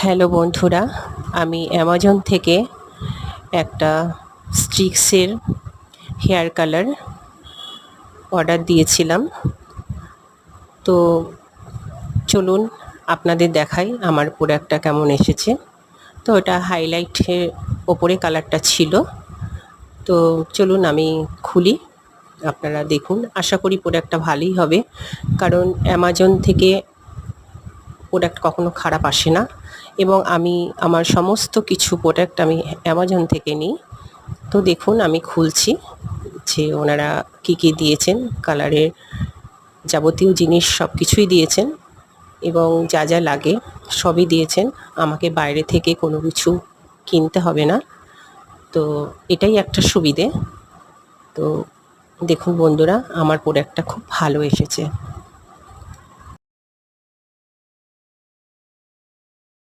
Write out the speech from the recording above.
Hello বন্ধুরা, আমি Amazon থেকে একটা স্ট্রিক্সের হেয়ার কালার অর্ডার দিয়েছিলাম। তো চলুন আপনাদের দেখাই আমার প্রোডাক্টটা কেমন এসেছে। তো ওটা হাইলাইটের ওপরে কালারটা ছিল। তো চলুন আমি খুলি, আপনারা দেখুন। আশা করি প্রোডাক্টটা ভালোই হবে, কারণ অ্যামাজন থেকে প্রোডাক্ট কখনো খারাপ আসে না, এবং আমি আমার সমস্ত কিছু প্রোডাক্ট আমি অ্যামাজন থেকে নিই। তো দেখুন আমি খুলছি যে ওনারা কি কি দিয়েছেন, কালারের যাবতীয় জিনিস সব কিছুই দিয়েছেন, এবং যা যা লাগে সবই দিয়েছেন। আমাকে বাইরে থেকে কোনো কিছু কিনতে হবে না, তো এটাই একটা সুবিধে। তো দেখুন বন্ধুরা, আমার প্রোডাক্টটা খুব ভালো এসেছে।